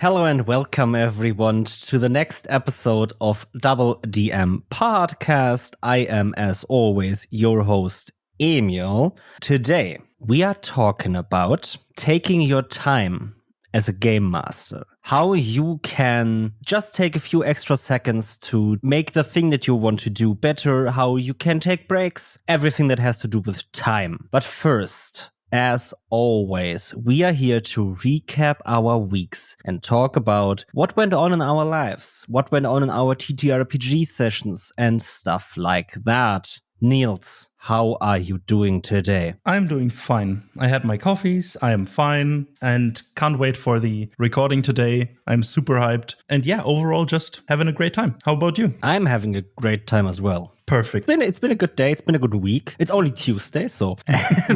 Hello and welcome everyone to the next episode of DoubleDM podcast. I am, as always, your host, Emil. Today, we are talking about taking your time as a game master. How you can just take a few extra seconds to make the thing that you want to do better, how you can take breaks, everything that has to do with time. But first, as always, we are here to recap our weeks and talk about what went on in our lives, what went on in our TTRPG sessions, and stuff like that. Niels, how are you doing today? I'm doing fine. I had my coffees, I am fine, and can't wait for the recording today. I'm super hyped. And yeah, overall, just having a great time. How about you? I'm having a great time as well. Perfect. It's been a good day. It's been a good week. It's only Tuesday, so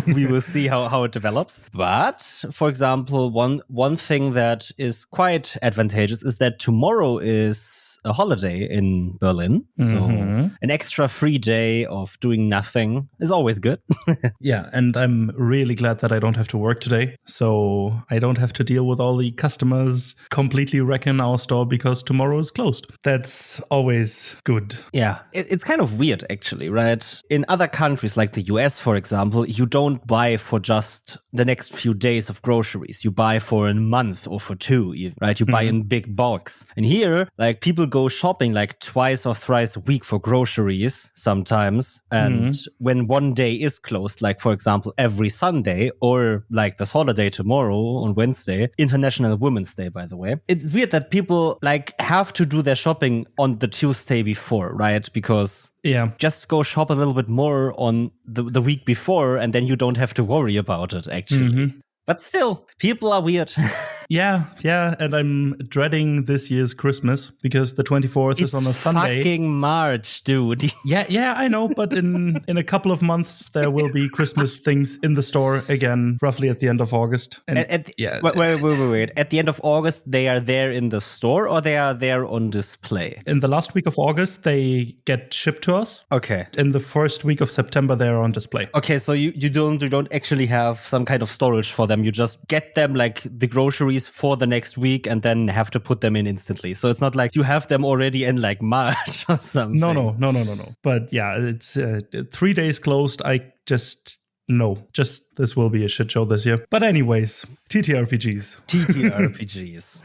we will see how it develops. But, for example, one thing that is quite advantageous is that tomorrow is a holiday in Berlin. So an extra free day of doing nothing is always good. Yeah, and I'm really glad that I don't have to work today. So I don't have to deal with all the customers completely wrecking our store because tomorrow is closed. That's always good. Yeah, it's kind of weird, actually, right? In other countries like the US, for example, you don't buy for just the next few days of groceries. You buy for a month or for two, right? You buy in big bulks. And here, like, people go shopping like twice or thrice a week for groceries sometimes. And when one day is closed, like, for example, every Sunday, or like this holiday tomorrow on Wednesday, International Women's Day, by the way, it's weird that people like have to do their shopping on the Tuesday before, right? Because just go shop a little bit more on the week before, and then you don't have to worry about it, actually. But still, people are weird. Yeah, and I'm dreading this year's Christmas because the 24th is on a Sunday. It's fucking March, dude. Yeah, I know, but in a couple of months there will be Christmas things in the store again, roughly at the end of August. And Wait. At the end of August, they are there in the store, or they are there on display? In the last week of August, they get shipped to us. Okay. In the first week of September, they are on display. Okay, so you don't actually have some kind of storage for them. You just get them like the groceries for the next week and then have to put them in instantly. So it's not like you have them already in like March or something. No. But yeah, it's 3 days closed. This will be a shit show this year. But anyways, TTRPGs.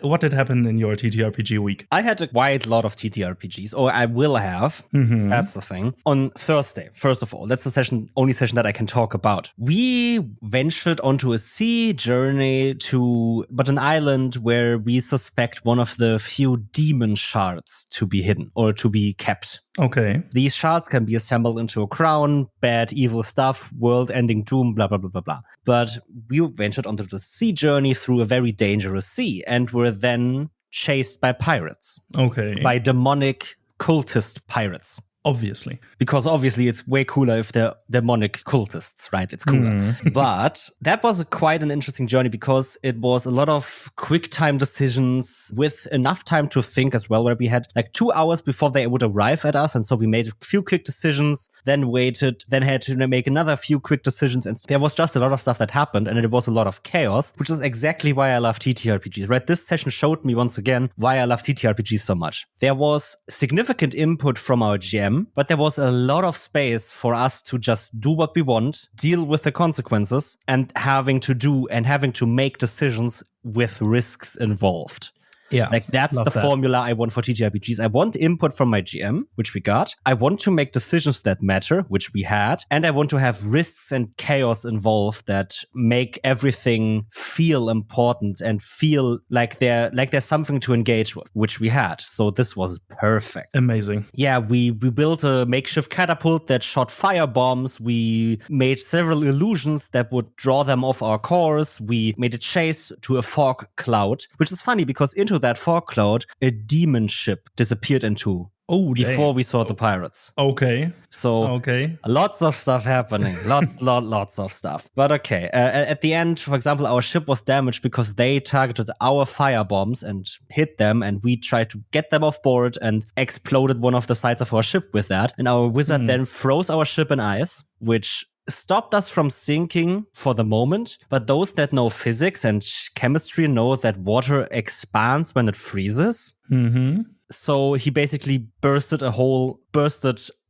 What did happen in your TTRPG week? I had quite a lot of TTRPGs, or I will have. That's the thing. On Thursday, first of all, that's the only session that I can talk about. We ventured onto a sea journey to an island where we suspect one of the few demon shards to be hidden or to be kept. Okay. These shards can be assembled into a crown, bad, evil stuff, world-ending doom, blah, blah, blah, blah, blah. But we ventured onto the sea journey through a very dangerous sea and were then chased by pirates. Okay. By demonic cultist pirates. Obviously. Because obviously it's way cooler if they're demonic cultists, right? It's cooler. But that was quite an interesting journey because it was a lot of quick time decisions with enough time to think as well, where we had like 2 hours before they would arrive at us. And so we made a few quick decisions, then waited, then had to make another few quick decisions. And there was just a lot of stuff that happened and it was a lot of chaos, which is exactly why I love TTRPGs, right? This session showed me once again why I love TTRPGs so much. There was significant input from our GM, but there was a lot of space for us to just do what we want, deal with the consequences, and having to make decisions with risks involved. Yeah, like that's the formula I want for TTRPGs. I want input from my GM, which we got. I want to make decisions that matter, which we had. And I want to have risks and chaos involved that make everything feel important and feel like there's something to engage with, which we had. So this was perfect. Amazing. Yeah, we built a makeshift catapult that shot fire bombs. We made several illusions that would draw them off our course. We made a chase to a fog cloud, which is funny because into that fog cloud, a demon ship disappeared into before we saw the pirates. Okay. So lots of stuff happening. Lots of stuff. But okay. At the end, for example, our ship was damaged because they targeted our fire bombs and hit them, and we tried to get them off board and exploded one of the sides of our ship with that. And our wizard then froze our ship in ice, which stopped us from sinking for the moment, but those that know physics and chemistry know that water expands when it freezes. Mm-hmm. So he basically bursted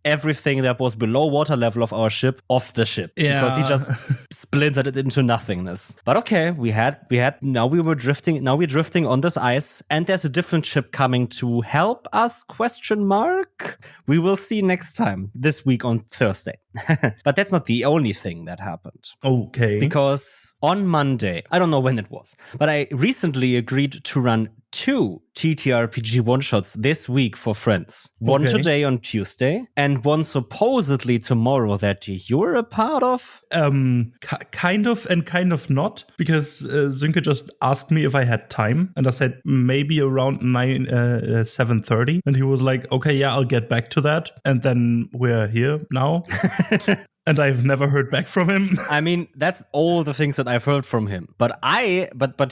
everything that was below water level of our ship off the ship, because he just splintered it into nothingness. But okay, now we're drifting on this ice, and there's a different ship coming to help us, ? We will see next time, this week on Thursday. But that's not the only thing that happened. Okay. Because on Monday, I don't know when it was, but I recently agreed to run 2 TTRPG one-shots this week for friends. One today on Tuesday, and one supposedly tomorrow that you're a part of. Kind of and kind of not, because Sönke just asked me if I had time, and I said maybe around 7:30, and he was like, okay, yeah, I'll get back to that. And then we're here now. And I've never heard back from him. I mean, that's all the things that I've heard from him. But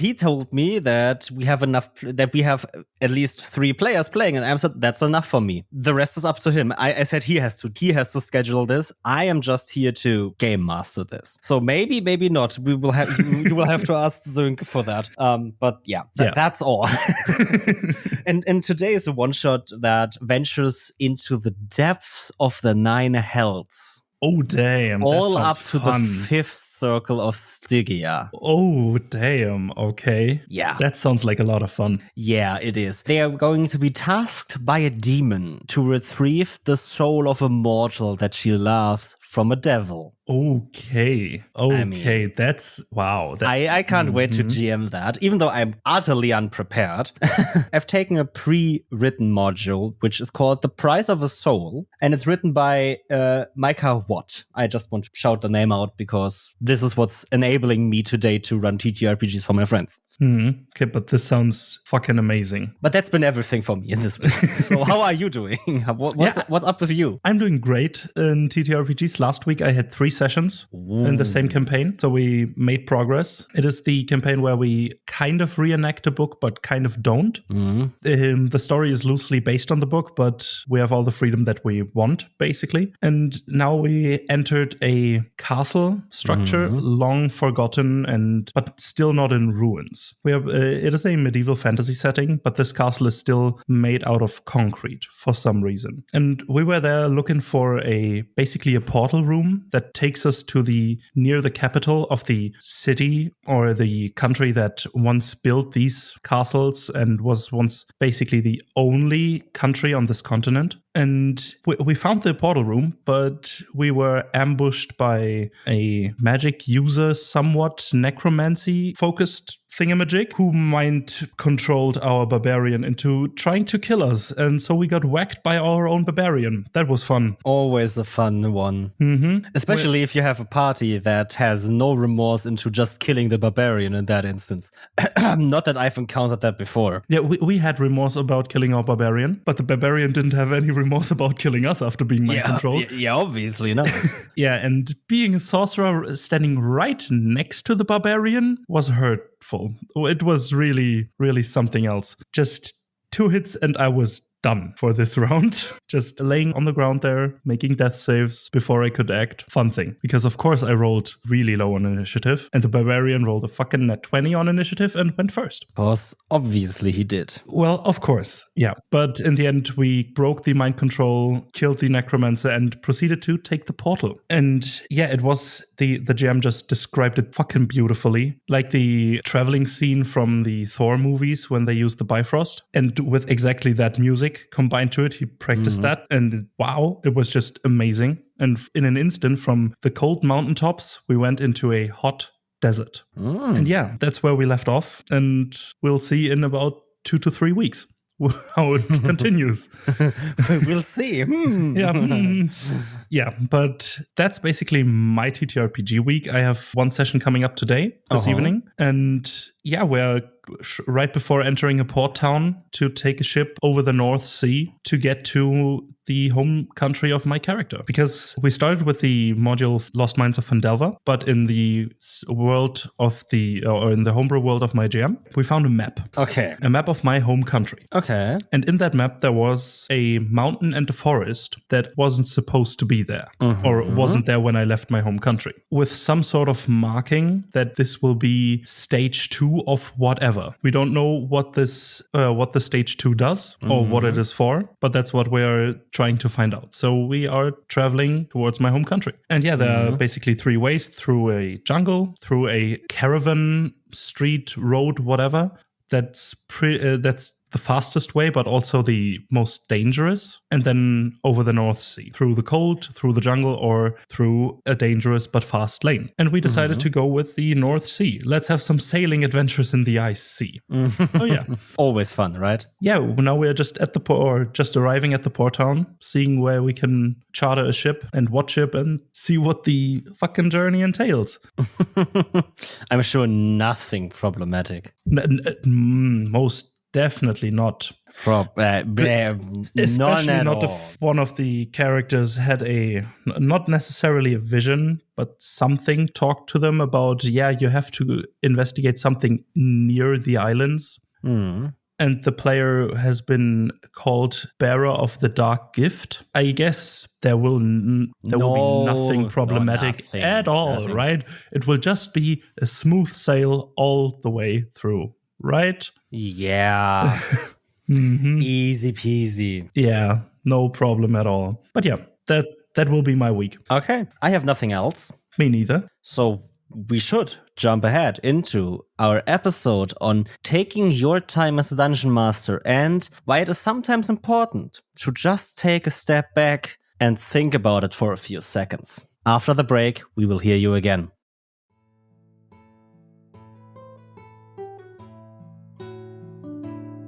he told me that we have at least 3 players playing, and I said that's enough for me. The rest is up to him. I said he has to schedule this. I am just here to game master this. So maybe not. You will have to ask Sönke for that. But yeah, that's all. And today is a one shot that ventures into the depths of the 9 hells. Oh, damn. All up to the 5th circle of Stygia. Oh, damn. Okay. Yeah. That sounds like a lot of fun. Yeah, it is. They are going to be tasked by a demon to retrieve the soul of a mortal that she loves from a devil. Okay. I mean, that's wow. I can't wait to GM that, even though I'm utterly unprepared. I've taken a pre-written module, which is called The Price of a Soul, and it's written by Micah Watt. I just want to shout the name out because this is what's enabling me today to run TTRPGs for my friends. Okay, but this sounds fucking amazing. But that's been everything for me in this week. So how are you doing? What's up with you? I'm doing great in TTRPGs. Last week I had 3 sessions in the same campaign, so we made progress. It is the campaign where we kind of reenact a book, but kind of don't. The story is loosely based on the book, but we have all the freedom that we want, basically. And now we entered a castle structure, long forgotten, but still not in ruins. It is a medieval fantasy setting, but this castle is still made out of concrete for some reason. And we were there looking for basically a portal room that takes us to near the capital of the city or the country that once built these castles and was once basically the only country on this continent. And we found the portal room, but we were ambushed by a magic user, somewhat necromancy-focused thingamajig who mind-controlled our barbarian into trying to kill us. And so we got whacked by our own barbarian. That was fun. Always a fun one. Especially if you have a party that has no remorse into just killing the barbarian in that instance. Not that I've encountered that before. Yeah, we had remorse about killing our barbarian, but the barbarian didn't have any remorse about killing us after being mind-controlled. Yeah, obviously not. Yeah, and being a sorcerer standing right next to the barbarian was hurtful. It was really, really something else. Just 2 hits and I was done for this round. Just laying on the ground there, making death saves before I could act. Fun thing. Because of course I rolled really low on initiative, and the barbarian rolled a fucking net 20 on initiative and went first. Because obviously he did. Well, of course. Yeah. But in the end, we broke the mind control, killed the necromancer, and proceeded to take the portal. And yeah, it was the GM just described it fucking beautifully. Like the traveling scene from the Thor movies when they used the Bifrost. And with exactly that music combined to it, he practiced that, and wow, it was just amazing. And in an instant, from the cold mountaintops, we went into a hot desert. And yeah, that's where we left off, and we'll see in about 2 to 3 weeks how it continues. We'll see. Yeah, but that's basically my TTRPG week. I have 1 session coming up today, this evening, and yeah, we're right before entering a port town to take a ship over the North Sea to get to the home country of my character. Because we started with the module Lost Mines of Phandelver, but in the world of in the homebrew world of my GM, we found a map. Okay. A map of my home country. Okay. And in that map, there was a mountain and a forest that wasn't supposed to be there, or wasn't there when I left my home country, with some sort of marking that this will be stage 2 of whatever. We don't know what the stage 2 does or what it is for, but that's what we're trying to find out. So we are traveling towards my home country. And yeah, there are basically 3 ways: through a jungle, through a caravan, street, road, whatever. That's the fastest way, but also the most dangerous. And then over the North Sea, through the cold, through the jungle, or through a dangerous but fast lane. And we decided to go with the North Sea. Let's have some sailing adventures in the ice sea. Oh yeah, always fun, right? Yeah. Now we're just at the just arriving at the port town, seeing where we can charter a ship and watch it and see what the fucking journey entails. I'm sure nothing problematic. Most definitely not. Especially not if one of the characters had not necessarily a vision, but something talked to them about, you have to investigate something near the islands. And the player has been called bearer of the dark gift. I guess there will be nothing problematic at all, right? It will just be a smooth sail all the way through, right? Yeah. Easy peasy. Yeah, no problem at all. But yeah, that will be my week. Okay, I have nothing else. Me neither. So we should jump ahead into our episode on taking your time as a dungeon master and why it is sometimes important to just take a step back and think about it for a few seconds. After the break, we will hear you again.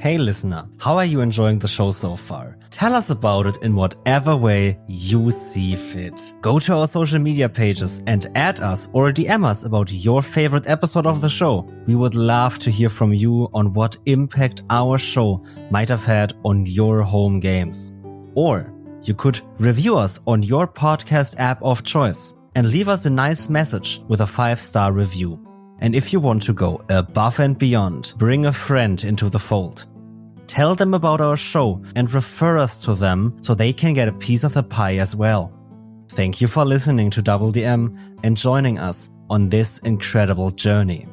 Hey listener, how are you enjoying the show so far? Tell us about it in whatever way you see fit. Go to our social media pages and add us or DM us about your favorite episode of the show. We would love to hear from you on what impact our show might have had on your home games. Or you could review us on your podcast app of choice and leave us a nice message with a 5-star review. And if you want to go above and beyond, bring a friend into the fold. Tell them about our show and refer us to them so they can get a piece of the pie as well. Thank you for listening to DoubleDM and joining us on this incredible journey.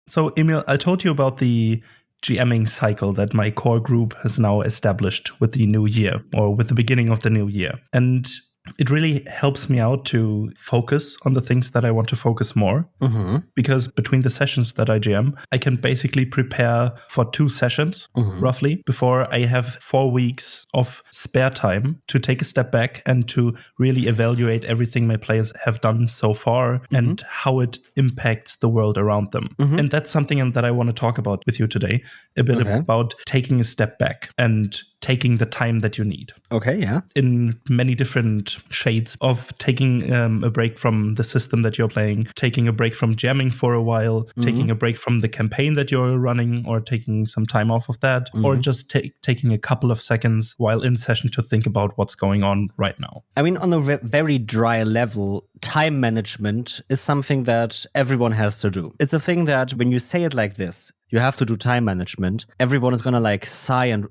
So, Emil, I told you about the GMing cycle that my core group has now established with the new year, or with the beginning of the new year. And it really helps me out to focus on the things that I want to focus more. Because between the sessions that I GM, I can basically prepare for 2 sessions, roughly, before I have 4 weeks of spare time to take a step back and to really evaluate everything my players have done so far and how it impacts the world around them. And that's something that I want to talk about with you today, a bit about taking a step back and taking the time that you need. Okay, yeah. In many different shades of taking a break from the system that you're playing, taking a break from jamming for a while, taking a break from the campaign that you're running, or taking some time off of that, or just taking a couple of seconds while in session to think about what's going on right now. I mean, on a very dry level, time management is something that everyone has to do. It's a thing that when you say it like this, you have to do time management, everyone is gonna sigh and,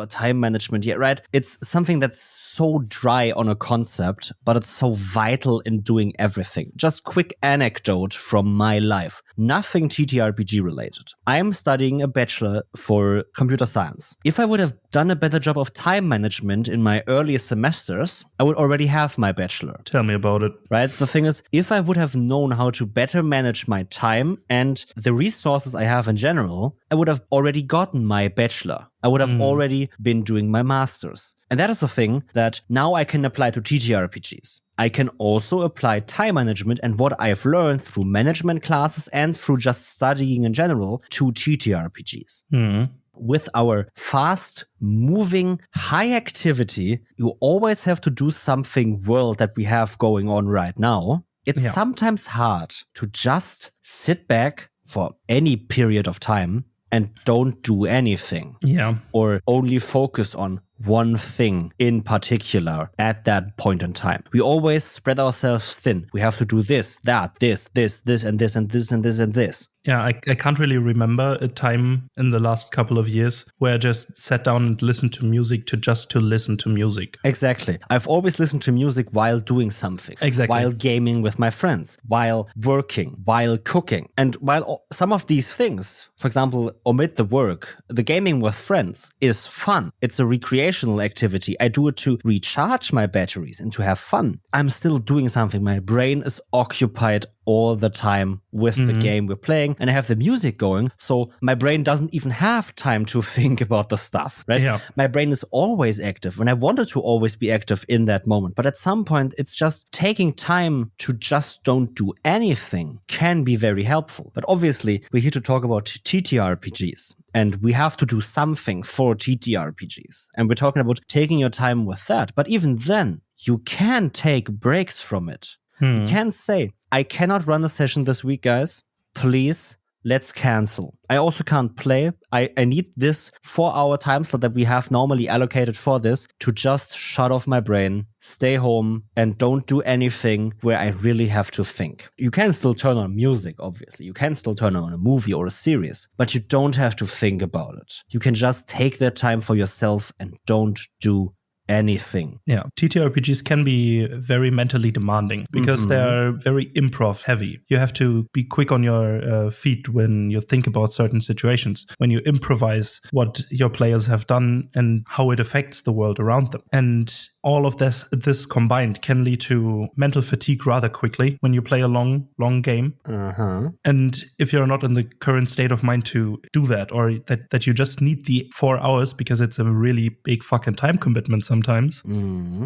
time management, yeah, right? It's something that's so dry on a concept, but it's so vital in doing everything. Just quick anecdote from my life. Nothing TTRPG related. I'm studying a bachelor for computer science. If I would have done a better job of time management in my earlier semesters, I would already have my bachelor. Tell me about it. Right? The thing is, if I would have known how to better manage my time and the resources I have in general, I would have already gotten my bachelor. I would have already been doing my master's. And that is a thing that now I can apply to TTRPGs. I can also apply time management and what I've learned through management classes and through just studying in general to TTRPGs. With our fast-moving, high activity, you always have to do something world that we have going on right now. It's sometimes hard to just sit back for any period of time and don't do anything. Yeah. Or only focus on one thing in particular at that point in time. We always spread ourselves thin. We have to do this, that, this, and this, and this, and this, and this. Yeah, I can't really remember a time in the last couple of years where I just sat down and listened to music to listen to music. Exactly. I've always listened to music while doing something. Exactly. While gaming with my friends, while working, while cooking. And while some of these things, for example, omit the work, the gaming with friends is fun. It's a recreational activity. I do it to recharge my batteries and to have fun. I'm still doing something. My brain is occupied all the time with the game we're playing, and I have the music going, so my brain doesn't even have time to think about the stuff, right? Yeah. My brain is always active, and I wanted to always be active in that moment. But at some point, it's just taking time to just don't do anything can be very helpful. But obviously, we're here to talk about TTRPGs. And we have to do something for TTRPGs. And we're talking about taking your time with that. But even then, you can take breaks from it. You can say, I cannot run a session this week, guys. Please, let's cancel. I also can't play. I need this 4-hour time slot that we have normally allocated for this to just shut off my brain, stay home, and don't do anything where I really have to think. You can still turn on music, obviously. You can still turn on a movie or a series, but you don't have to think about it. You can just take that time for yourself and don't do anything. Yeah, TTRPGs can be very mentally demanding because they're very improv heavy. You have to be quick on your feet when you think about certain situations, when you improvise what your players have done and how it affects the world around them. And all of this combined can lead to mental fatigue rather quickly when you play a long game. And if you're not in the current state of mind to do that, or that you just need the 4 hours because it's a really big fucking time commitment sometimes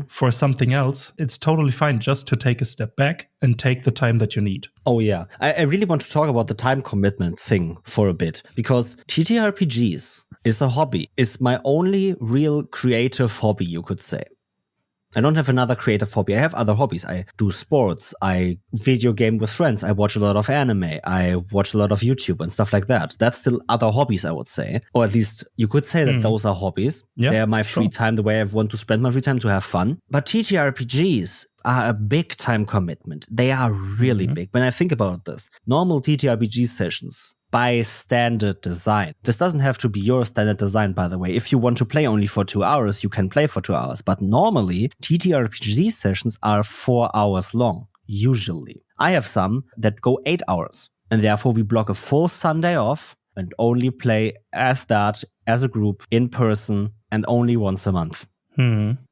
for something else, it's totally fine just to take a step back and take the time that you need. Oh, yeah. I really want to talk about the time commitment thing for a bit, because TTRPGs is a hobby. It's my only real creative hobby, you could say. I don't have another creative hobby. I have other hobbies. I do sports. I video game with friends. I watch a lot of anime. I watch a lot of YouTube and stuff like that. That's still other hobbies, I would say. Or at least you could say that those are hobbies. Yeah, they're my free time, the way I want to spend my free time to have fun. But TTRPGs are a big time commitment. They are really big. When I think about this, normal TTRPG sessions by standard design. This doesn't have to be your standard design, by the way. If you want to play only for 2 hours, you can play for 2 hours. But normally, TTRPG sessions are 4 hours long, usually. I have some that go 8 hours. And therefore, we block a full Sunday off and only play as a group, in person, and only once a month.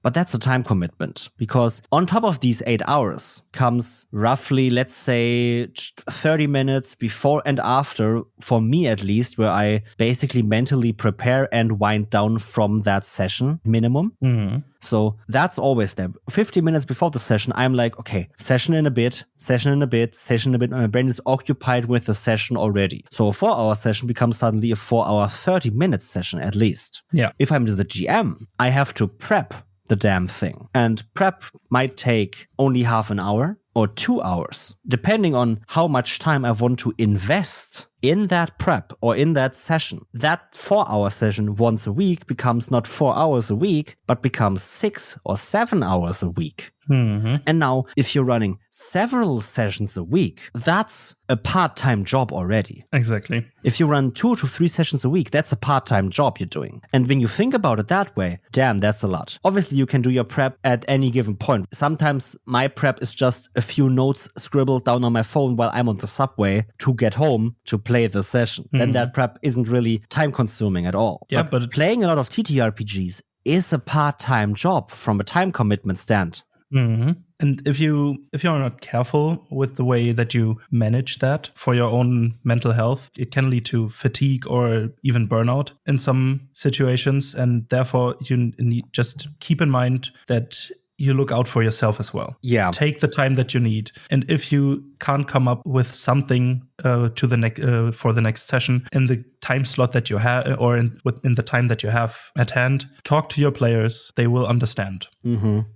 But that's a time commitment, because on top of these 8 hours comes roughly, let's say, 30 minutes before and after, for me at least, where I basically mentally prepare and wind down from that session minimum. So that's always there. 50 minutes before the session, I'm like, okay, session in a bit. My brain is occupied with the session already. So a 4-hour session becomes suddenly a 4-hour, 30-minute session at least. Yeah. If I'm the GM, I have to prep the damn thing. And prep might take only half an hour or 2 hours, depending on how much time I want to invest in that prep or in that session. That 4-hour session once a week becomes not 4 hours a week, but becomes 6 or 7 hours a week. And now, if you're running several sessions a week, that's a part-time job already. Exactly. If you run 2 to 3 sessions a week, that's a part-time job you're doing. And when you think about it that way, damn, that's a lot. Obviously, you can do your prep at any given point. Sometimes my prep is just a few notes scribbled down on my phone while I'm on the subway to get home to play the session. Then that prep isn't really time-consuming at all. Yeah, but playing a lot of TTRPGs is a part-time job from a time commitment stand. And if you're not careful with the way that you manage that for your own mental health, it can lead to fatigue or even burnout in some situations. And therefore, you need just keep in mind that you look out for yourself as well. Yeah. Take the time that you need. And if you can't come up with something to the for the next session in the time slot that you have, or within the time that you have at hand. Talk to your players; they will understand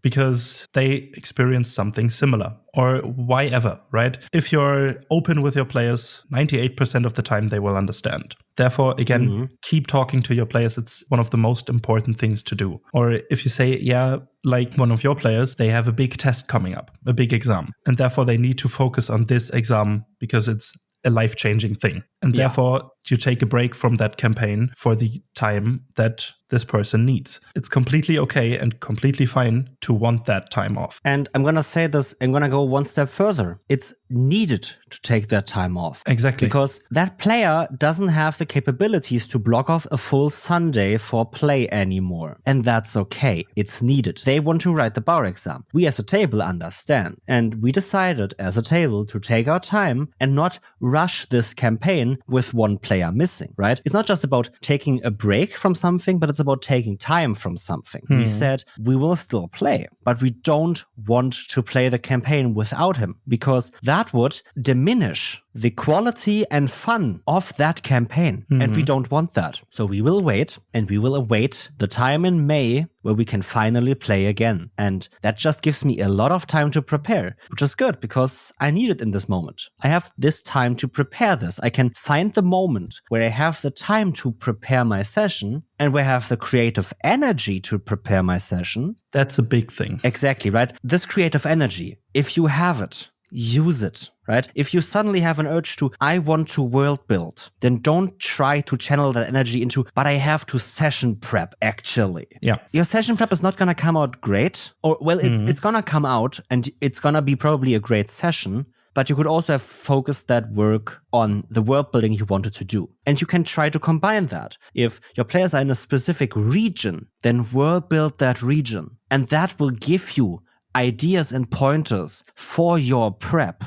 because they experience something similar, or why ever, right? If you're open with your players, 98% of the time they will understand. Therefore, again, keep talking to your players. It's one of the most important things to do. Or if you say, like one of your players, they have a big test coming up, a big exam, and therefore they need to focus on this exam because it's a life-changing thing. And therefore, you take a break from that campaign for the time that this person needs. It's completely okay and completely fine to want that time off. And I'm going to say this, I'm going to go one step further. It's needed to take that time off. Exactly. Because that player doesn't have the capabilities to block off a full Sunday for play anymore. And that's okay. It's needed. They want to write the bar exam. We as a table understand. And we decided as a table to take our time and not rush this campaign with one player missing, right? It's not just about taking a break from something, but it's about taking time from something. We said we will still play, but we don't want to play the campaign without him because that would diminish the quality and fun of that campaign. And we don't want that. So we will wait, and we will await the time in May where we can finally play again. And that just gives me a lot of time to prepare, which is good because I need it in this moment. I have this time to prepare this. I can find the moment where I have the time to prepare my session and where I have the creative energy to prepare my session. That's a big thing. Exactly, right? This creative energy, if you have it, use it, right? If you suddenly have an urge to, I want to world build, then don't try to channel that energy into, but I have to session prep, actually. Yeah. Your session prep is not going to come out great, or, well, it's going to come out and it's going to be probably a great session, but you could also have focused that work on the world building you wanted to do. And you can try to combine that. If your players are in a specific region, then world build that region. And that will give you ideas and pointers for your prep.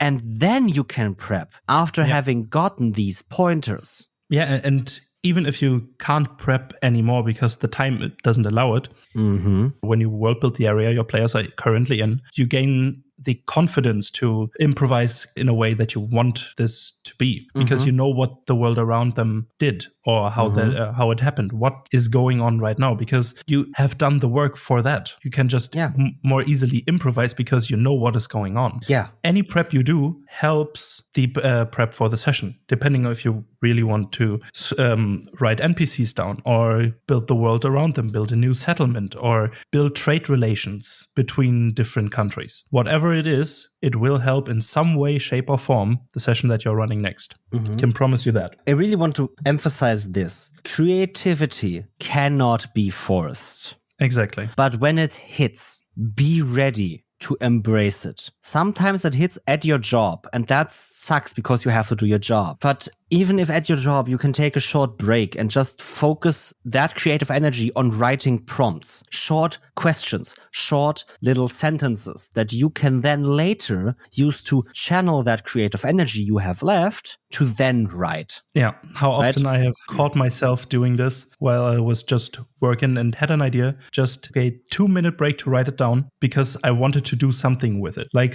And then you can prep after having gotten these pointers. Yeah, and even if you can't prep anymore because the time doesn't allow it, when you world build the area your players are currently in, you gain the confidence to improvise in a way that you want this to be, because you know what the world around them did or how how it happened, what is going on right now, because you have done the work for that. You can just more easily improvise because you know what is going on. Yeah. Any prep you do helps the prep for the session, depending on if you really want to write NPCs down or build the world around them, build a new settlement, or build trade relations between different countries. Whatever it is, it will help in some way, shape, or form the session that you're running next. Can promise you that. I really want to emphasize this. Creativity cannot be forced. Exactly. But when it hits, be ready to embrace it. Sometimes it hits at your job, and that sucks because you have to do your job. But even if at your job you can take a short break and just focus that creative energy on writing prompts, short questions, short little sentences that you can then later use to channel that creative energy you have left to then write. Yeah, how often I have caught myself doing this while I was just working and had an idea, just a 2-minute break to write it down because I wanted to do something with it. Like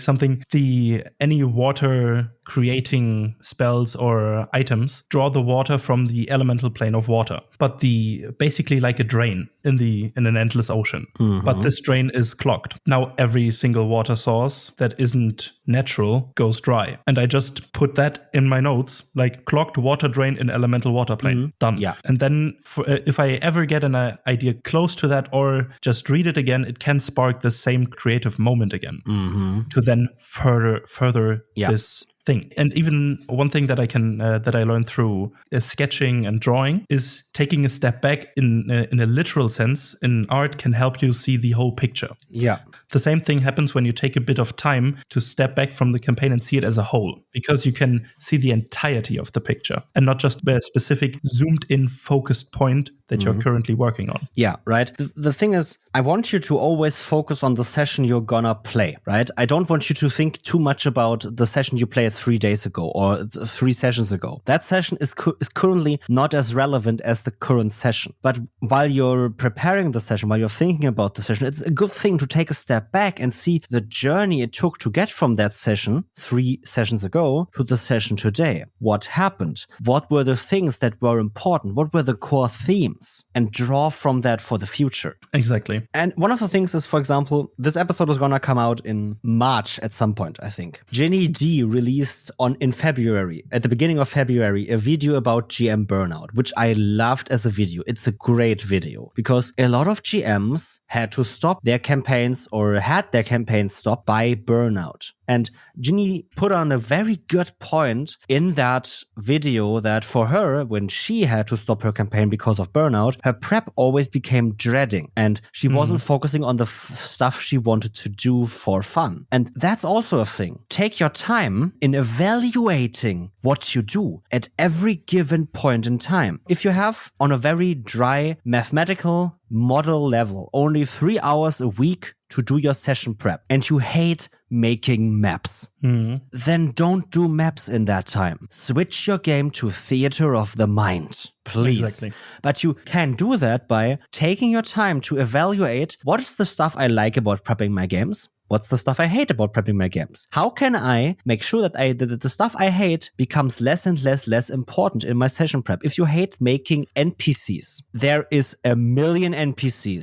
any water creating spells or items draw the water from the elemental plane of water, but basically like a drain in an endless ocean. But this drain is clogged. Now every single water source that isn't natural goes dry. And I just put that in my notes, like clogged water drain in elemental water plane. Done. Yeah. And then if I ever get an idea close to that or just read it again, it can spark the same creative moment again to then further this thing. And even one thing that I learned through sketching and drawing is taking a step back in a literal sense in art can help you see the whole picture. Yeah. The same thing happens when you take a bit of time to step back from the campaign and see it as a whole, because you can see the entirety of the picture and not just a specific zoomed in focused point that you're currently working on. Yeah, right. The thing is, I want you to always focus on the session you're gonna play, right? I don't want you to think too much about the session you played 3 days ago or 3 sessions ago. That session is currently not as relevant as the current session. But while you're preparing the session, while you're thinking about the session, it's a good thing to take a step back and see the journey it took to get from that session 3 sessions ago to the session today. What happened? What were the things that were important? What were the core themes? And draw from that for the future. Exactly. And one of the things is, for example, this episode is going to come out in March at some point, I think. Ginny D released in February, at the beginning of February, a video about GM Burnout, which I loved as a video. It's a great video because a lot of GMs had to stop their campaigns or had their campaigns stopped by burnout. And Ginny put on a very good point in that video that for her, when she had to stop her campaign because of burnout, her prep always became dreading and she wasn't focusing on the stuff she wanted to do for fun. And that's also a thing. Take your time in evaluating what you do at every given point in time. If you have, on a very dry mathematical model level, only 3 hours a week to do your session prep and you hate making maps, then don't do maps in that time. Switch your game to theater of the mind, please. Exactly. But you can do that by taking your time to evaluate what is the stuff I like about prepping my games. What's the stuff I hate about prepping my games? How can I make sure that the stuff I hate becomes less and less important in my session prep? If you hate making NPCs, there is a million NPC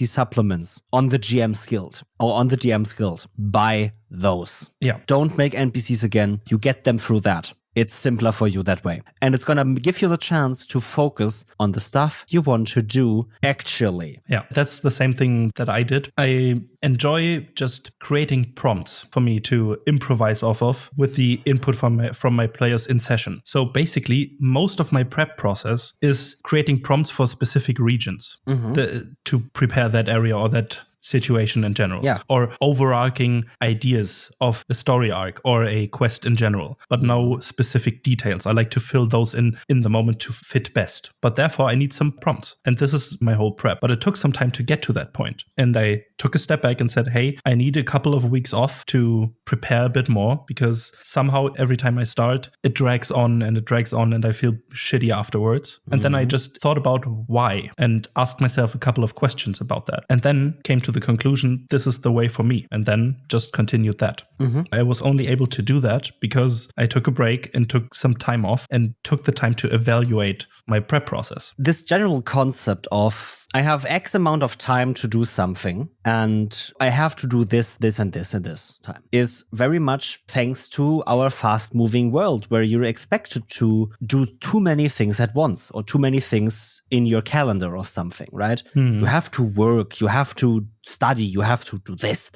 supplements on the GM's Guild or on the DM's Guild. Buy those. Yeah. Don't make NPCs again. You get them through that. It's simpler for you that way. And it's going to give you the chance to focus on the stuff you want to do actually. Yeah, that's the same thing that I did. I enjoy just creating prompts for me to improvise off of with the input from my players in session. So basically, most of my prep process is creating prompts for specific regions to prepare that area or that situation in general, or overarching ideas of a story arc or a quest in general, but no specific details. I like to fill those in the moment to fit best. But therefore, I need some prompts. And this is my whole prep. But it took some time to get to that point. And I took a step back and said, hey, I need a couple of weeks off to prepare a bit more because somehow every time I start, it drags on and I feel shitty afterwards. And then I just thought about why and asked myself a couple of questions about that. And then came to the conclusion, this is the way for me, and then just continued that. I was only able to do that because I took a break and took some time off and took the time to evaluate my prep process. This general concept of I have X amount of time to do something and I have to do this and this time is very much thanks to our fast moving world where you're expected to do too many things at once or too many things in your calendar or something, right? You have to work, you have to study, you have to do this,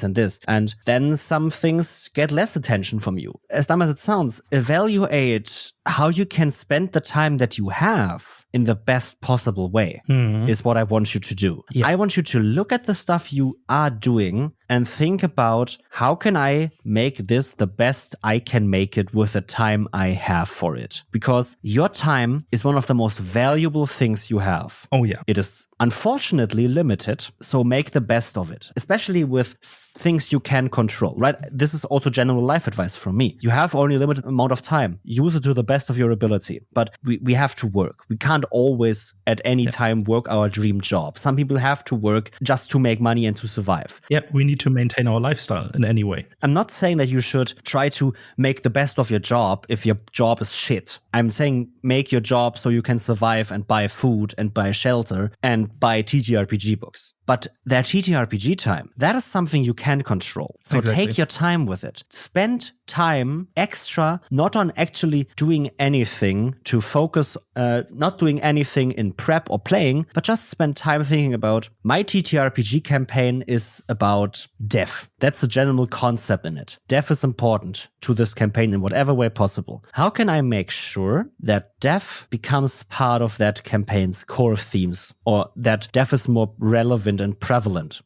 and this. And then some things get less attention from you. As dumb as it sounds, evaluate how you can spend the time that you have in the best possible way is what I want you to do. Yeah. I want you to look at the stuff you are doing and think about how can I make this the best I can make it with the time I have for it. Because your time is one of the most valuable things you have. Oh, yeah. It is unfortunately limited, so make the best of it, especially with things you can control, right? This is also general life advice from me. You have only a limited amount of time. Use it to the best of your ability, but we have to work. We can't always at any time work our dream job. Some people have to work just to make money and to survive. Yep, we need to maintain our lifestyle in any way. I'm not saying that you should try to make the best of your job if your job is shit. I'm saying make your job so you can survive and buy food and buy shelter and buy TTRPG books. But that TTRPG time, that is something you can control. So take your time with it. Spend time extra, not on actually doing anything to focus, not doing anything in prep or playing, but just spend time thinking about my TTRPG campaign is about death. That's the general concept in it. Death is important to this campaign in whatever way possible. How can I make sure that death becomes part of that campaign's core themes, or that death is more relevant and prevalent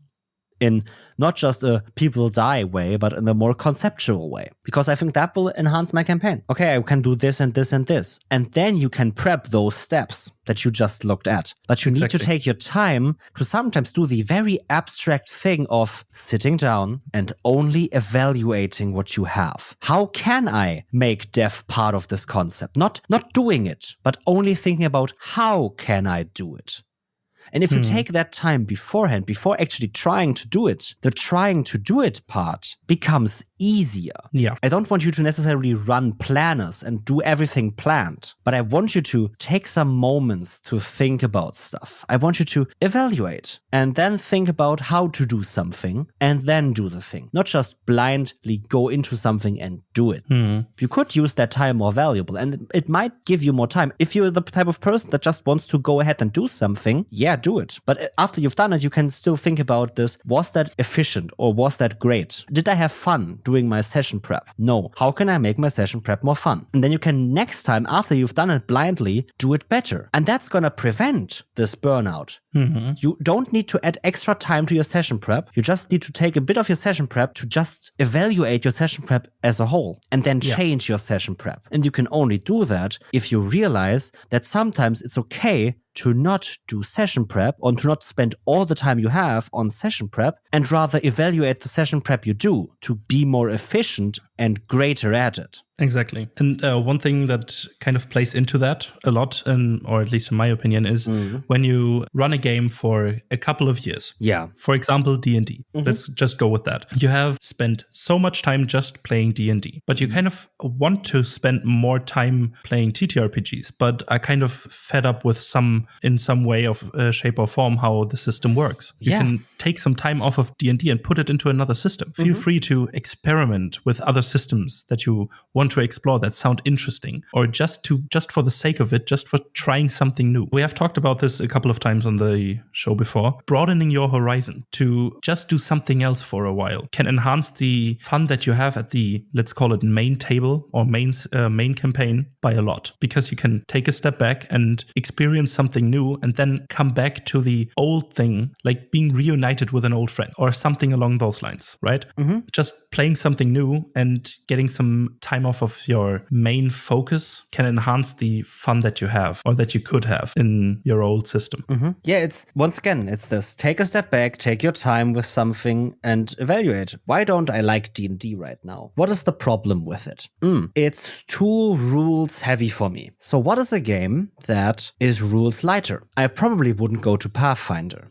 in not just a people die way, but in a more conceptual way. Because I think that will enhance my campaign. Okay, I can do this and this and this. And then you can prep those steps that you just looked at. But you need to take your time to sometimes do the very abstract thing of sitting down and only evaluating what you have. How can I make dev part of this concept? Not doing it, but only thinking about how can I do it? And if you take that time beforehand, before actually trying to do it, the trying to do it part becomes easier. Yeah. I don't want you to necessarily run planners and do everything planned, but I want you to take some moments to think about stuff. I want you to evaluate and then think about how to do something and then do the thing. Not just blindly go into something and do it. You could use that time more valuable, and it might give you more time. If you're the type of person that just wants to go ahead and do something, yeah, do it. But after you've done it, you can still think about this. Was that efficient or was that great? Did I have fun doing my session prep? No. How can I make my session prep more fun? And then you can next time, after you've done it blindly, do it better. And that's going to prevent this burnout. You don't need to add extra time to your session prep. You just need to take a bit of your session prep to just evaluate your session prep as a whole and then change your session prep. And you can only do that if you realize that sometimes it's okay to not do session prep or to not spend all the time you have on session prep and rather evaluate the session prep you do to be more efficient and greater at it. Exactly. And one thing that kind of plays into that a lot, or at least in my opinion, is when you run a game for a couple of years. Yeah. For example, D&D. Let's just go with that. You have spent so much time just playing D&D, but you kind of want to spend more time playing TTRPGs, but are kind of fed up with in some way of shape or form how the system works. You can take some time off of D&D and put it into another system. Feel free to experiment with other systems that you want to explore that sound interesting, or just for the sake of it, just for trying something new. We have talked about this a couple of times on the show before. Broadening your horizon to just do something else for a while can enhance the fun that you have at the, let's call it, main table or main campaign by a lot, because you can take a step back and experience something new and then come back to the old thing, like being reunited with an old friend or something along those lines, right? Just playing something new and getting some time off of your main focus can enhance the fun that you have or that you could have in your old system. Yeah, it's this. Take a step back, take your time with something and evaluate. Why don't I like D&D right now? What is the problem with it? It's too rules heavy for me. So what is a game that is rules lighter? I probably wouldn't go to Pathfinder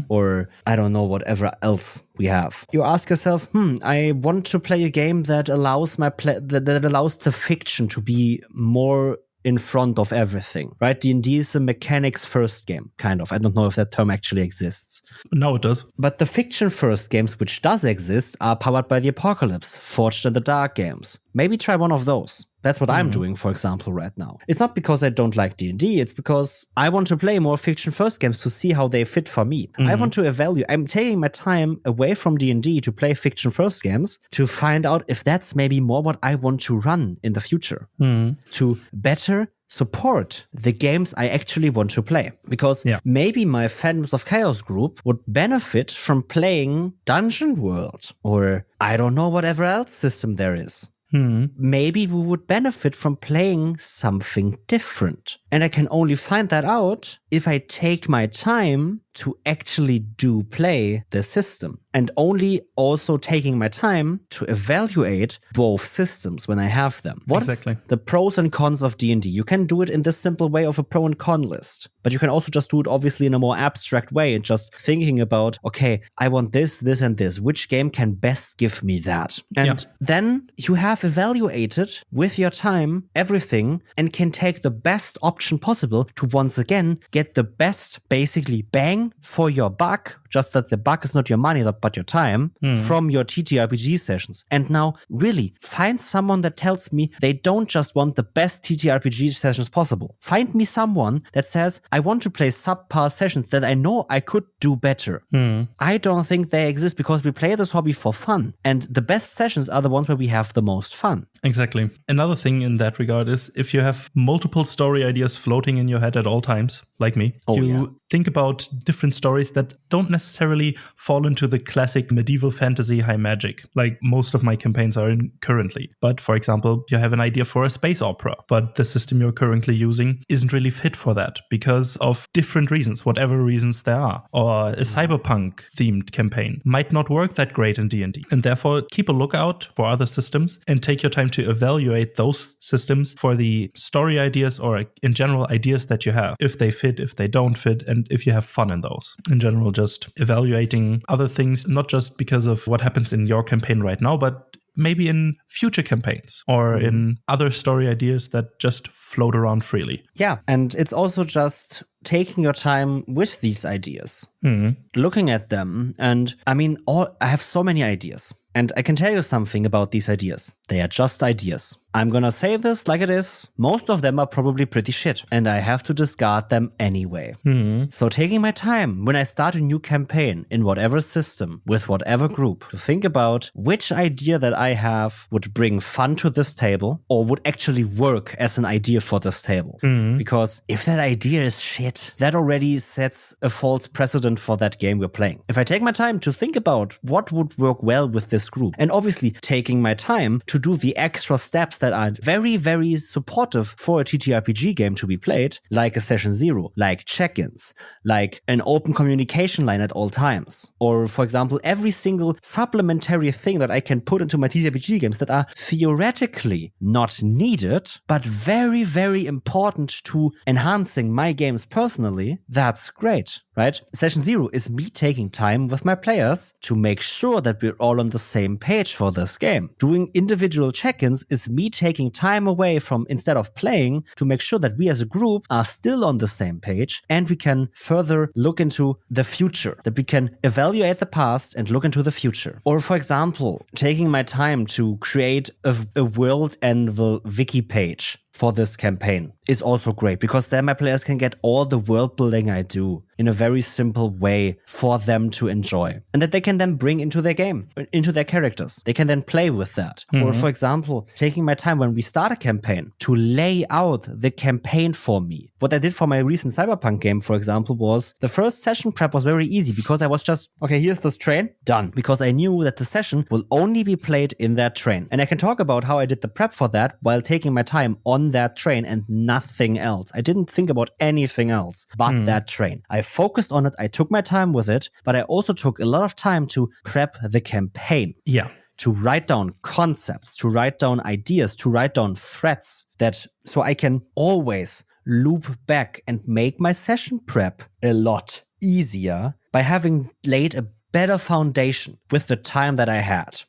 or I don't know, whatever else we have. You ask yourself, I want to play a game that allows that allows the fiction to be more in front of everything, right? D&D is a mechanics first game, kind of. I don't know if that term actually exists. No, it does. But the fiction first games, which does exist, are powered by the Apocalypse, Forged in the Dark games. Maybe try one of those. That's what I'm doing, for example, right now. It's not because I don't like D&D, it's because I want to play more fiction first games to see how they fit for me. I want to evaluate. I'm taking my time away from D&D to play fiction first games to find out if that's maybe more what I want to run in the future. To better support the games I actually want to play. Because maybe my Phantoms of Chaos group would benefit from playing Dungeon World or I don't know, whatever else system there is. Maybe we would benefit from playing something different. And I can only find that out if I take my time to actually play the system. And only also taking my time to evaluate both systems when I have them. What is the pros and cons of D&D? You can do it in this simple way of a pro and con list. But you can also just do it obviously in a more abstract way and just thinking about, okay, I want this, this, and this. Which game can best give me that? And then you have evaluated with your time everything and can take the best option possible to once again get the best basically bang for your buck, just that the buck is not your money but your time, from your TTRPG sessions. And now really find someone that tells me they don't just want the best TTRPG sessions possible. Find me someone that says, I want to play subpar sessions that I know I could do better. I don't think they exist because we play this hobby for fun. And the best sessions are the ones where we have the most fun. Exactly. Another thing in that regard is if you have multiple story ideas floating in your head at all times, like like me. You think about different stories that don't necessarily fall into the classic medieval fantasy high magic, like most of my campaigns are in currently. But for example, you have an idea for a space opera, but the system you're currently using isn't really fit for that because of different reasons, whatever reasons there are. Or a cyberpunk themed campaign might not work that great in D&D. And therefore, keep a lookout for other systems and take your time to evaluate those systems for the story ideas or in general ideas that you have, if they fit, if they don't fit, and if you have fun in those. In general, just evaluating other things, not just because of what happens in your campaign right now, but maybe in future campaigns or in other story ideas that just float around freely. Yeah, and it's also just taking your time with these ideas, looking at them. And I mean, I have so many ideas. And I can tell you something about these ideas. They are just ideas. I'm gonna say this like it is. Most of them are probably pretty shit, and I have to discard them anyway. So taking my time when I start a new campaign in whatever system, with whatever group, to think about which idea that I have would bring fun to this table or would actually work as an idea for this table. Because if that idea is shit, that already sets a false precedent for that game we're playing. If I take my time to think about what would work well with this group, and obviously taking my time to do the extra steps that are very, very supportive for a TTRPG game to be played, like a session zero, like check-ins, like an open communication line at all times, or for example, every single supplementary thing that I can put into my TTRPG games that are theoretically not needed, but very, very important to enhancing my games personally, that's great. Right? Session zero is me taking time with my players to make sure that we're all on the same page for this game. Doing individual check-ins is me taking time away from, instead of playing, to make sure that we as a group are still on the same page and we can further look into the future, that we can evaluate the past and look into the future. Or for example, taking my time to create a world and the wiki page for this campaign is also great, because then my players can get all the world building I do in a very simple way for them to enjoy, and that they can then bring into their game, into their characters. They can then play with that. Or for example, taking my time when we start a campaign to lay out the campaign for me. What I did for my recent Cyberpunk game, for example, was the first session prep was very easy, because I was just, okay, here's this train, done. Because I knew that the session will only be played in that train. And I can talk about how I did the prep for that while taking my time on that train and nothing else. I didn't think about anything else but that train. I focused on it, I took my time with it, but I also took a lot of time to prep the campaign. Yeah. To write down concepts, to write down ideas, to write down threats, that so I can always loop back and make my session prep a lot easier by having laid a better foundation with the time that I had.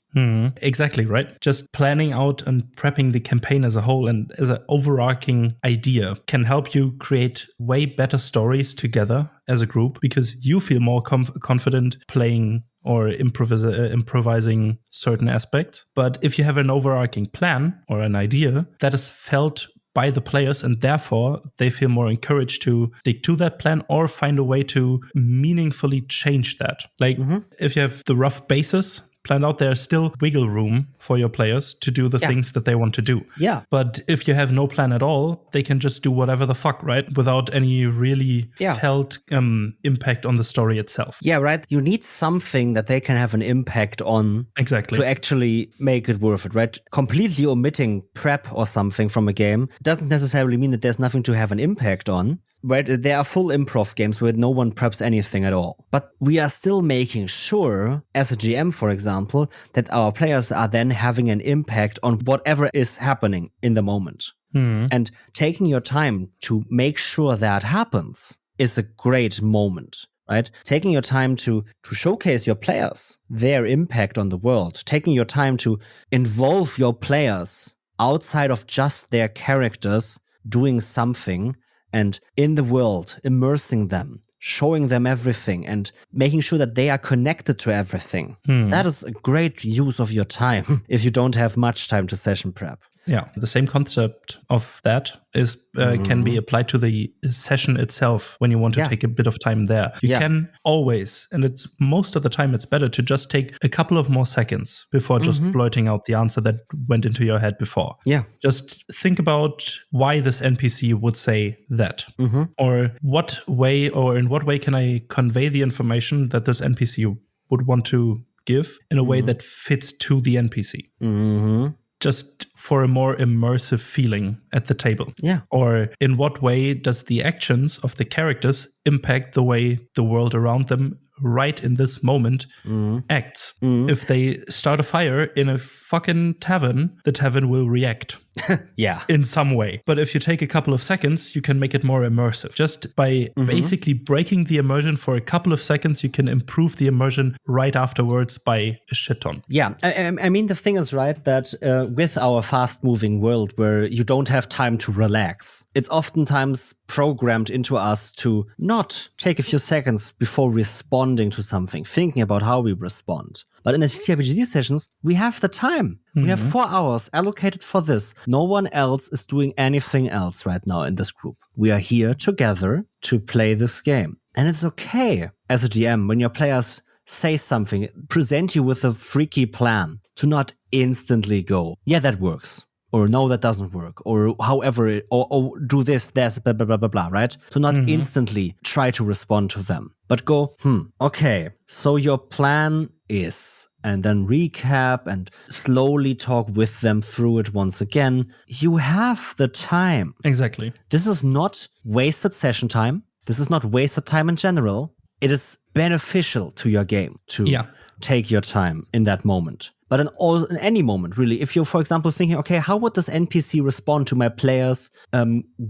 Exactly, right? Just planning out and prepping the campaign as a whole and as an overarching idea can help you create way better stories together as a group, because you feel more confident playing or improvising certain aspects. But if you have an overarching plan or an idea that is felt by the players, and therefore they feel more encouraged to stick to that plan or find a way to meaningfully change that. Like if you have the rough basis planned out, there's still wiggle room for your players to do the things that they want to do. Yeah. But if you have no plan at all, they can just do whatever the fuck, right? Without any really felt impact on the story itself. Yeah, right. You need something that they can have an impact on. Exactly. To actually make it worth it, right? Completely omitting prep or something from a game doesn't necessarily mean that there's nothing to have an impact on. Right? There are full improv games where no one preps anything at all. But we are still making sure, as a GM, for example, that our players are then having an impact on whatever is happening in the moment. And taking your time to make sure that happens is a great moment. Right? Taking your time to showcase your players, their impact on the world, taking your time to involve your players outside of just their characters doing something, and in the world, immersing them, showing them everything, and making sure that they are connected to everything. That is a great use of your time if you don't have much time to session prep. Yeah, the same concept of that is can be applied to the session itself when you want to take a bit of time there. You can always, and it's most of the time it's better to just take a couple of more seconds before just blurting out the answer that went into your head before. Yeah. Just think about why this NPC would say that. Or what way or in what way can I convey the information that this NPC would want to give in a way that fits to the NPC. Just for a more immersive feeling at the table. Yeah. Or in what way does the actions of the characters impact the way the world around them right in this moment acts? If they start a fire in a fucking tavern, the tavern will react. In some way. But if you take a couple of seconds, you can make it more immersive. Just by basically breaking the immersion for a couple of seconds, you can improve the immersion right afterwards by a shit ton. Yeah, I mean, the thing is, right, that with our fast-moving world where you don't have time to relax, it's oftentimes programmed into us to not take a few seconds before responding to something, thinking about how we respond. But in the TTRPG sessions, we have the time. We have 4 hours allocated for this. No one else is doing anything else right now in this group. We are here together to play this game. And it's okay as a DM when your players say something, present you with a freaky plan, to not instantly go, yeah, that works. Or no, that doesn't work. Or however, or do this, blah, blah, blah, blah, blah, right? To not instantly try to respond to them. But go, okay, so your plan is, and then recap and slowly talk with them through it once again. You have the time. Exactly. This is not wasted session time. This is not wasted time in general. It is beneficial to your game to take your time in that moment. But in any moment, really, if you're, for example, thinking, okay, how would this NPC respond to my player's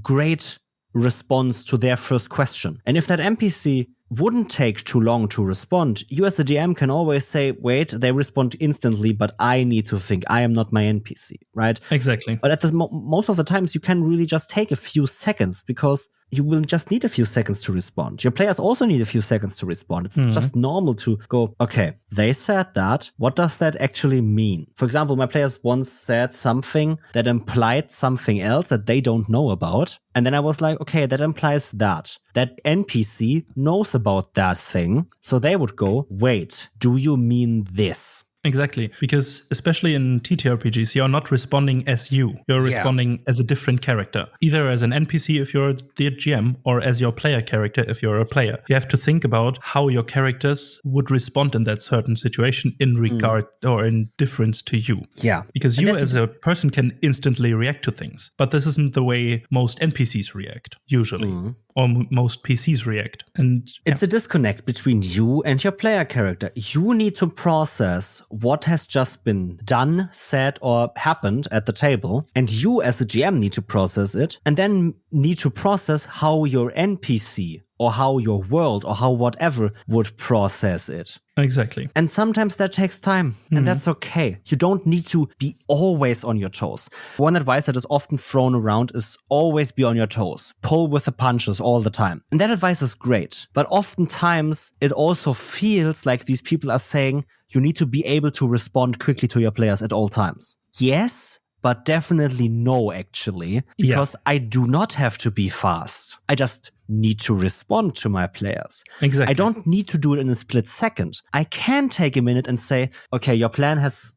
great response to their first question? And if that NPC wouldn't take too long to respond, you as the DM can always say, wait, they respond instantly, but I need to think. I am not my NPC, right? Exactly. But at the most of the times, you can really just take a few seconds because you will just need a few seconds to respond. Your players also need a few seconds to respond. It's just normal to go, okay, they said that. What does that actually mean? For example, my players once said something that implied something else that they don't know about. And then I was like, okay, that implies that. That NPC knows about that thing. So they would go, wait, do you mean this? Exactly, because especially in TTRPGs, you're not responding as you. You're responding as a different character, either as an NPC if you're the GM or as your player character if you're a player. You have to think about how your characters would respond in that certain situation in regard or in difference to you. Yeah. Because you as a person can instantly react to things, but this isn't the way most NPCs react, usually. Or most PCs react. And it's a disconnect between you and your player character. You need to process what has just been done, said, or happened at the table. And you as a GM need to process it and then need to process how your NPC or how your world or how whatever would process it. Exactly. And sometimes that takes time, and that's okay. You don't need to be always on your toes. One advice that is often thrown around is always be on your toes. Pull with the punches all the time. And that advice is great. But oftentimes, it also feels like these people are saying you need to be able to respond quickly to your players at all times. Yes, but definitely no, actually. Because I do not have to be fast. I just need to respond to my players. Exactly. I don't need to do it in a split second. I can take a minute and say, okay, your plan is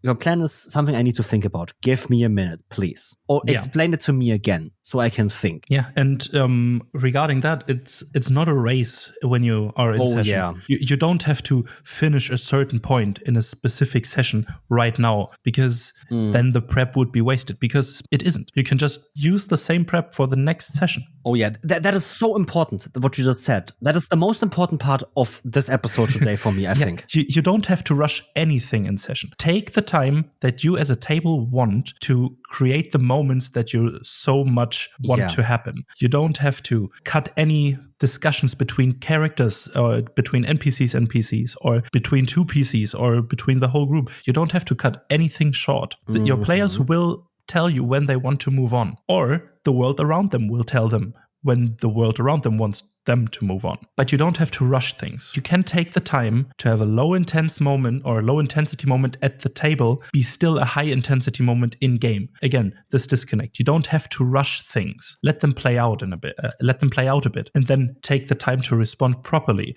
something I need to think about. Give me a minute, please. Or explain it to me again so I can think. Yeah, and regarding that, it's not a race when you are in session. Yeah. You don't have to finish a certain point in a specific session right now, because then the prep would be wasted, because it isn't. You can just use the same prep for the next session. Oh yeah, that is so important, what you just said. That is the most important part of this episode today for me, I think. You don't have to rush anything in session. Take the time that you as a table want to create the moments that you so much want to happen. You don't have to cut any discussions between characters or between NPCs and PCs or between two PCs or between the whole group. You don't have to cut anything short. Your players will tell you when they want to move on, or the world around them will tell them when the world around them wants them to move on. But you don't have to rush things. You can take the time to have a low intensity moment at the table be still a high intensity moment in game. Again, this disconnect. You don't have to rush things. Let them play out a bit, and then take the time to respond properly.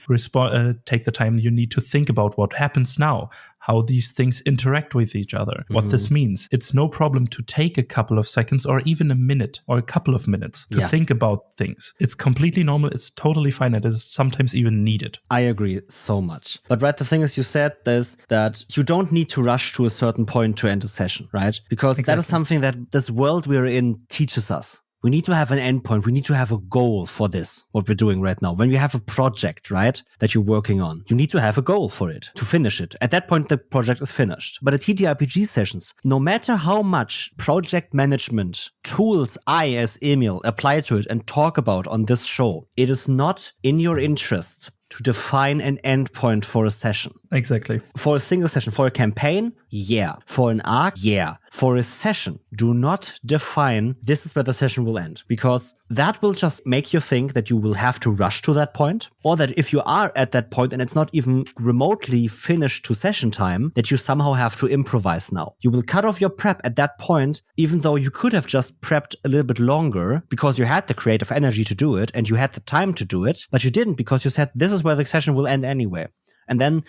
Take the time you need to think about what happens now, how these things interact with each other, what this means. It's no problem to take a couple of seconds or even a minute or a couple of minutes to think about things. It's completely normal. It's totally fine. It is sometimes even needed. I agree so much. But right, the thing is, you said this, that you don't need to rush to a certain point to end a session, right? Because that is something that this world we're in teaches us. We need to have an endpoint. We need to have a goal for this, what we're doing right now. When you have a project, right, that you're working on, you need to have a goal for it, to finish it. At that point, the project is finished. But at TTRPG sessions, no matter how much project management tools I, as Emil, apply to it and talk about on this show, it is not in your interest to define an endpoint for a session. Exactly. For a single session, for a campaign, yeah. For an arc, yeah. For a session, do not define this is where the session will end, because that will just make you think that you will have to rush to that point, or that if you are at that point and it's not even remotely finished to session time, that you somehow have to improvise now. You will cut off your prep at that point, even though you could have just prepped a little bit longer because you had the creative energy to do it and you had the time to do it, but you didn't because you said this is where the session will end anyway. And then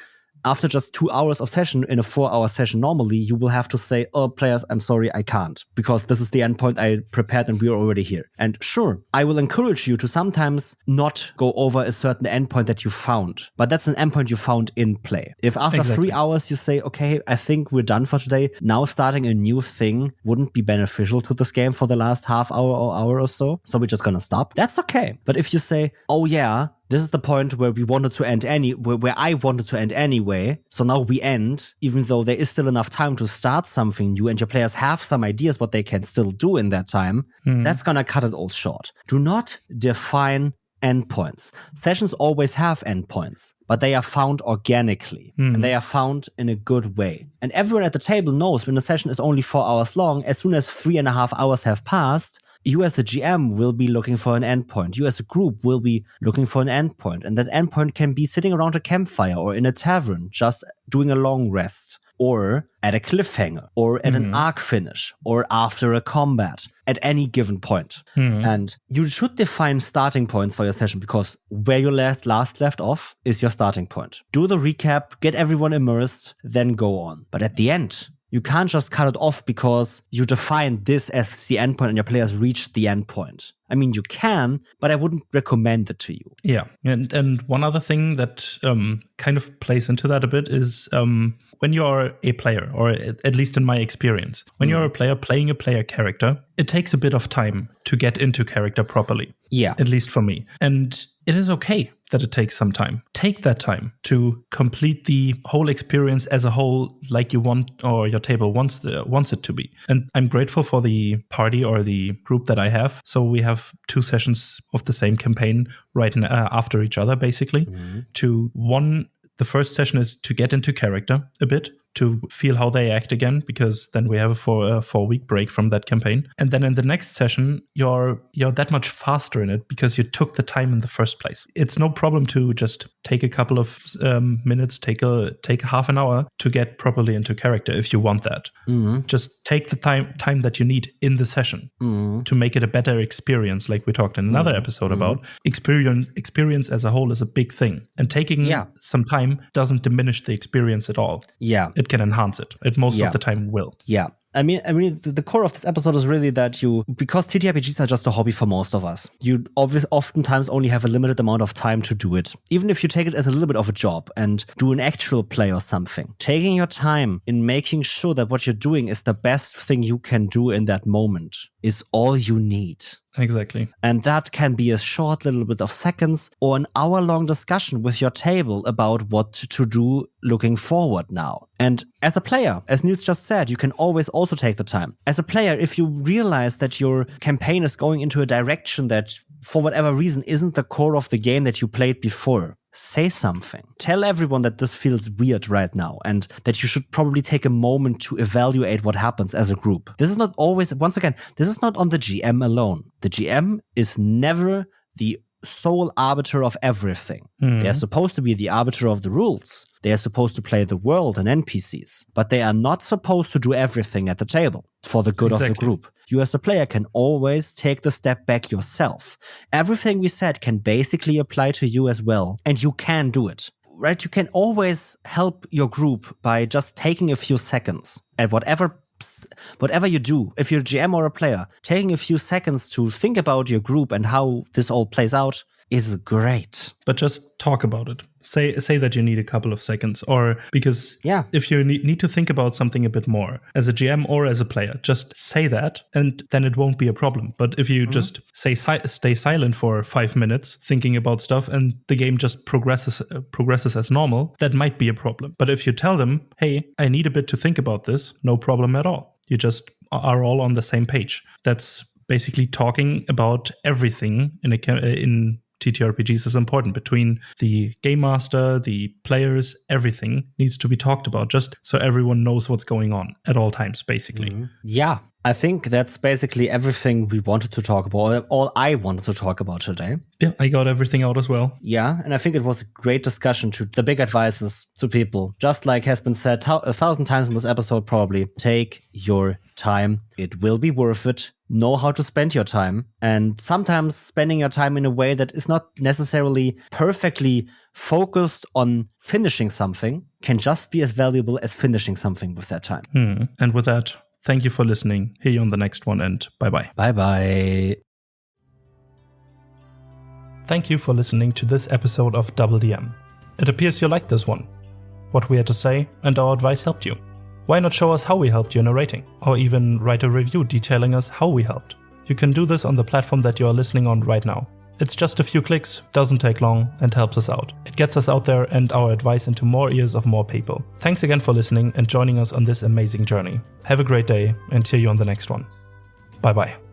after just 2 hours of session in a 4-hour session normally, you will have to say, oh, players, I'm sorry, I can't, because this is the endpoint I prepared and we are already here. And sure, I will encourage you to sometimes not go over a certain endpoint that you found, but that's an endpoint you found in play. If after 3 hours you say, okay, I think we're done for today, now starting a new thing wouldn't be beneficial to this game for the last half hour or hour or so we're just gonna stop, that's okay. But if you say, oh yeah, this is the point where we wanted to end where I wanted to end anyway. So now we end, even though there is still enough time to start something new and your players have some ideas what they can still do in that time. That's gonna cut it all short. Do not define endpoints. Sessions always have endpoints, but they are found organically and they are found in a good way. And everyone at the table knows when the session is only 4 hours long, as soon as 3.5 hours have passed, you as the GM will be looking for an endpoint. You as a group will be looking for an endpoint. And that endpoint can be sitting around a campfire or in a tavern, just doing a long rest, or at a cliffhanger, or at an arc finish, or after a combat, at any given point. And you should define starting points for your session, because where you last left off is your starting point. Do the recap, get everyone immersed, then go on. But at the end, you can't just cut it off because you define this as the endpoint and your players reach the endpoint. I mean, you can, but I wouldn't recommend it to you. Yeah. And one other thing that kind of plays into that a bit is when you're a player, or at least in my experience, when you're a player playing a player character, it takes a bit of time to get into character properly. Yeah. At least for me. And it is okay that it takes some time. Take that time to complete the whole experience as a whole, like you want, or your table wants it to be. And I'm grateful for the party or the group that I have. So we have 2 sessions of the same campaign right after each other, basically. The first session is to get into character a bit, to feel how they act again, because then we have a 4-week break from that campaign. And then in the next session, you're that much faster in it because you took the time in the first place. It's no problem to just take a couple of minutes, take a half an hour to get properly into character if you want that. Just take the time that you need in the session to make it a better experience, like we talked in another episode about. Experience as a whole is a big thing. And taking some time doesn't diminish the experience at all. Yeah. It can enhance it. It most of the time will. Yeah. I mean, the core of this episode is really that because TTRPGs are just a hobby for most of us, you oftentimes only have a limited amount of time to do it. Even if you take it as a little bit of a job and do an actual play or something, taking your time in making sure that what you're doing is the best thing you can do in that moment is all you need. Exactly. And that can be a short little bit of seconds or an hour-long discussion with your table about what to do looking forward now. And as a player, as Niels just said, you can always also take the time. As a player, if you realize that your campaign is going into a direction that, for whatever reason, isn't the core of the game that you played before, say something. Tell everyone that this feels weird right now and that you should probably take a moment to evaluate what happens as a group. This is not always, once again, this is not on the GM alone. The GM is never the sole arbiter of everything. They are supposed to be the arbiter of the rules. They are supposed to play the world and NPCs, but they are not supposed to do everything at the table for the good of the group. You as a player can always take the step back yourself. Everything we said can basically apply to you as well, and you can do it. Right? You can always help your group by just taking a few seconds at whatever you do. If you're a GM or a player, taking a few seconds to think about your group and how this all plays out is great. But just talk about it. Say that you need a couple of seconds, or because if you need to think about something a bit more as a GM or as a player, just say that, and then it won't be a problem. But if you just stay silent for 5 minutes thinking about stuff, and the game just progresses as normal, that might be a problem. But if you tell them, hey, I need a bit to think about this, no problem at all. You just are all on the same page. That's basically talking about everything in TTRPGs is important. Between the game master, the players, everything needs to be talked about, just so everyone knows what's going on at all times, basically. Yeah, I think that's basically everything we wanted to talk about, all I wanted to talk about today. Yeah, I got everything out as well. Yeah, and I think it was a great discussion to the big advices to people. Just like has been said 1,000 times in this episode, probably, take your time. It will be worth it. Know how to spend your time. And sometimes spending your time in a way that is not necessarily perfectly focused on finishing something can just be as valuable as finishing something with that time. And with that, thank you for listening. Hear you on the next one, and bye-bye. Bye-bye. Thank you for listening to this episode of DoubleDM. It appears you liked this one. What we had to say and our advice helped you. Why not show us how we helped you in a rating, or even write a review detailing us how we helped? You can do this on the platform that you are listening on right now. It's just a few clicks, doesn't take long, and helps us out. It gets us out there and our advice into more ears of more people. Thanks again for listening and joining us on this amazing journey. Have a great day, and hear you on the next one. Bye-bye.